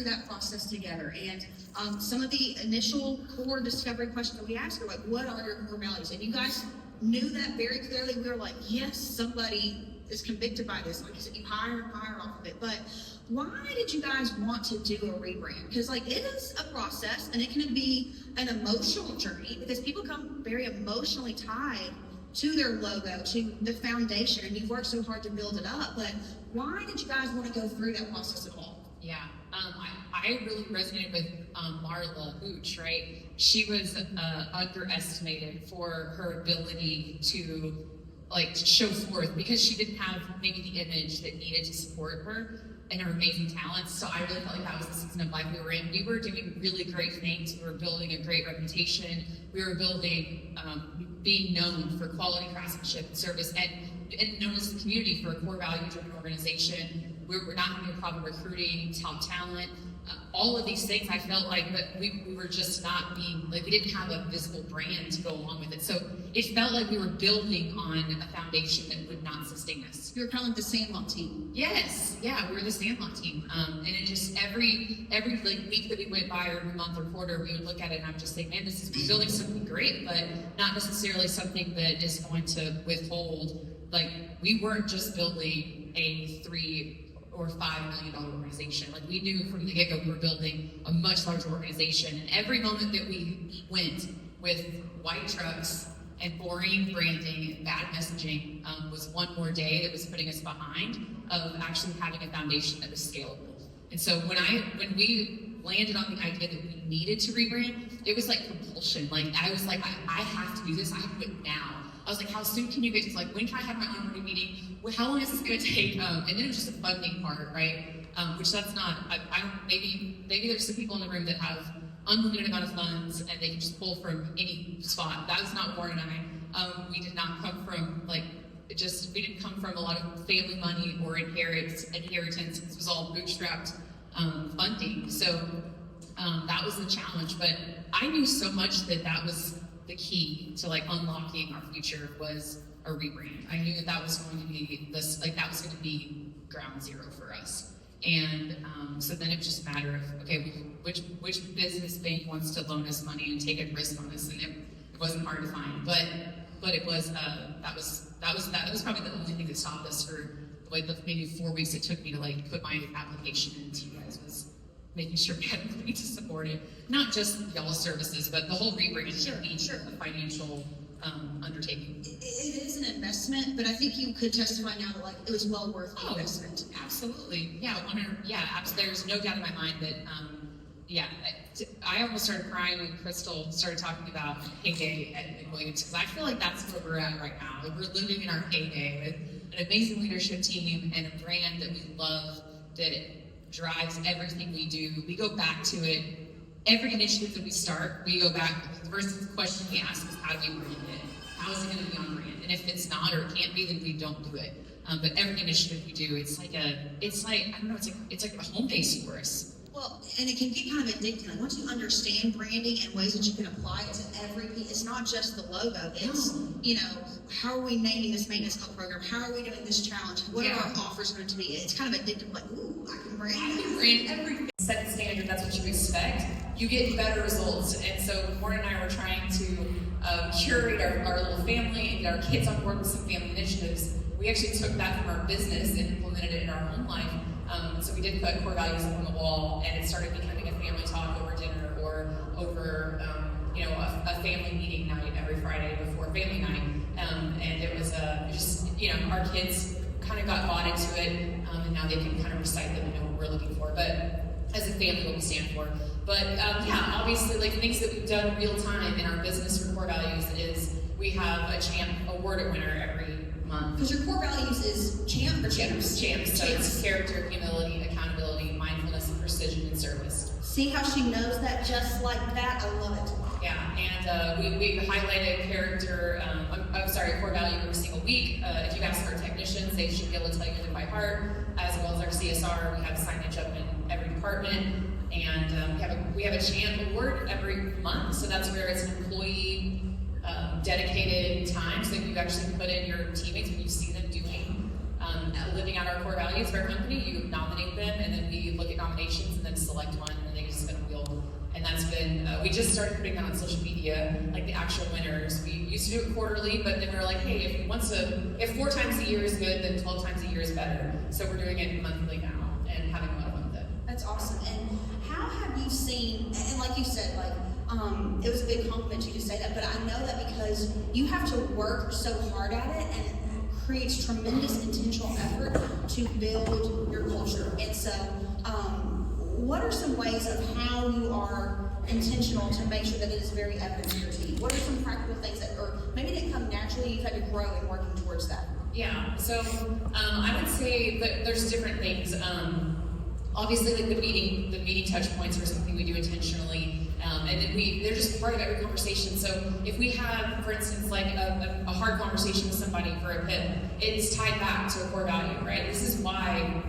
that process together. And some of the initial core discovery questions that we asked are like, what are your core values? And you guys knew that very clearly. We were like, yes, somebody is convicted by this. Like you said, you hire and hire off of it. But why did you guys want to do a rebrand? Because like it is a process and it can be an emotional journey because people come very emotionally tied to their logo, to the foundation, and you've worked so hard to build it up. But why did you guys want to go through that process at all? Yeah, I really resonated with Marla Hooch, right? She was underestimated for her ability to like show forth because she didn't have maybe the image that needed to support her and her amazing talents. So I really felt like that was the season of life we were in. We were doing really great things. We were building a great reputation. We were building, being known for quality craftsmanship and service, and known as the community for a core value-driven organization. We're not having a problem recruiting top talent. All of these things, I felt like that we were just not being, like we didn't have a visible brand to go along with it. So it felt like we were building on a foundation that would not sustain us. You were kind of like the Sandlot team. Yes, yeah, we were the Sandlot team. And it just, every like week that we went by or every month or quarter, we would look at it and I would just think, man, this is building something great, but not necessarily something that is going to withhold. Like we weren't just building a $3 or $5 million organization. Like we knew from the get-go we were building a much larger organization. And every moment that we went with white trucks and boring branding and bad messaging was one more day that was putting us behind of actually having a foundation that was scalable. And so when we landed on the idea that we needed to rebrand, it was like compulsion. Like I was like, I have to do this. I have to do it now. I was like, how soon can you get to, like, when can I have my onboarding meeting? Well, how long is this going to take? And then it was just a funding part, right? Which that's not, I don't, maybe there's some people in the room that have unlimited amount of funds and they can just pull from any spot. That was not Warren and I. We did not come from, like, we didn't come from a lot of family money or inheritance. This was all bootstrapped funding. So that was the challenge. But I knew so much that was the key to like unlocking our future was a rebrand. I knew that was going to be that was going to be ground zero for us. And so then it was just a matter of, okay, which business bank wants to loan us money and take a risk on us? And it wasn't hard to find, but it was that was probably the only thing that stopped us for like the maybe 4 weeks it took me to like put my application into you guys was making sure we had money to support it. Not just y'all's services, but the whole rebrand is a financial undertaking. It is an investment, but I think you could testify now that like it was well worth the investment. Absolutely. Yeah, there's no doubt in my mind that I almost started crying when Crystal started talking about heyday at McWilliams, because I feel like that's where we're at right now. Like we're living in our heyday with an amazing leadership team and a brand that we love that drives everything we do. We go back to it. Every initiative that we start, we go back. The first question we ask is, how do we brand it? How is it going to be on brand? And if it's not or it can't be, then we don't do it. But every initiative we do, it's like a home base for us. Well, and it can get kind of addicting. Like once you understand branding and ways that you can apply it to every piece, it's not just the logo. It's, how are we naming this maintenance club program? How are we doing this challenge? What are our offers going to be? It's kind of addictive. Like, ooh, I can brand everything. Set the standard. That's what you expect. You get better results. And so Warren and I were trying to curate our little family and get our kids on board with some family initiatives. We actually took that from our business and implemented it in our home life. So we did put core values up on the wall, and it started becoming a family talk over dinner or over, a family meeting night every Friday before family night. And it was our kids kind of got bought into it, and now they can kind of recite them and know what we're looking for. But as a family, what we stand for. But obviously, like things that we've done real time in our business for core values is we have a champ award winner every month. Because your core values is champ or champs? Champs. So it's character, humility, accountability, mindfulness, precision, and service. See how she knows that just like that? I love it. Yeah, and we highlighted character, core value every single week. If you ask our technicians, they should be able to tell you them by heart, as well as our CSR. We have signage up in every department, and we have a champ award every month. So that's where it's an employee dedicated time, so that you actually put in your teammates when you see them doing living out our core values of our company, you nominate them, and then we look at nominations and then select one, and they just spin a wheel. And that's been, we just started putting that on social media, like the actual winners. We used to do it quarterly, but then we were like, hey, if 4 times a year is good, then 12 times a year is better. So we're doing it monthly now and having a lot of fun with it. That's awesome. And how have you seen, and like you said, like, it was a big compliment to you to say that, but I know that because you have to work so hard at it, and it creates tremendous intentional effort to build your culture. And so, what are some ways of how you are intentional to make sure that it is very evident to your team? What are some practical things that, or maybe didn't come naturally, you've had to grow in working towards that? Yeah, so I would say that there's different things. Obviously, like the meeting touch points are something we do intentionally, and then they're just part of every conversation. So if we have, for instance, like a hard conversation with somebody for a PIP, it's tied back to a core value, right? This is why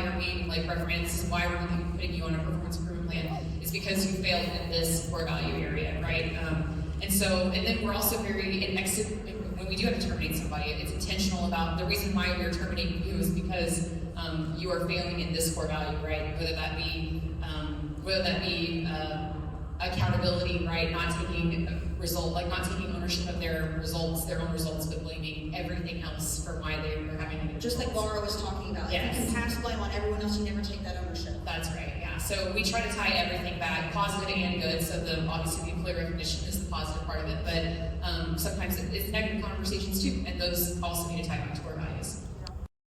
you're being like reprimanded. This is why we're putting you on a performance improvement plan. Is because you failed in this core value area, right? And then we're also very when we do have to terminate somebody, it's intentional about the reason why we're terminating you is because you are failing in this core value, right? Whether that be accountability, right? Not taking not taking ownership of their own results, but blaming everything else for why they were having a Just like Laura was talking about. Yes. If you can pass blame on everyone else, you never take that ownership. That's right, yeah. So we try to tie everything back, positive and good. So obviously the employee recognition is the positive part of it, but sometimes it's negative conversations too, and those also need to tie back to our values.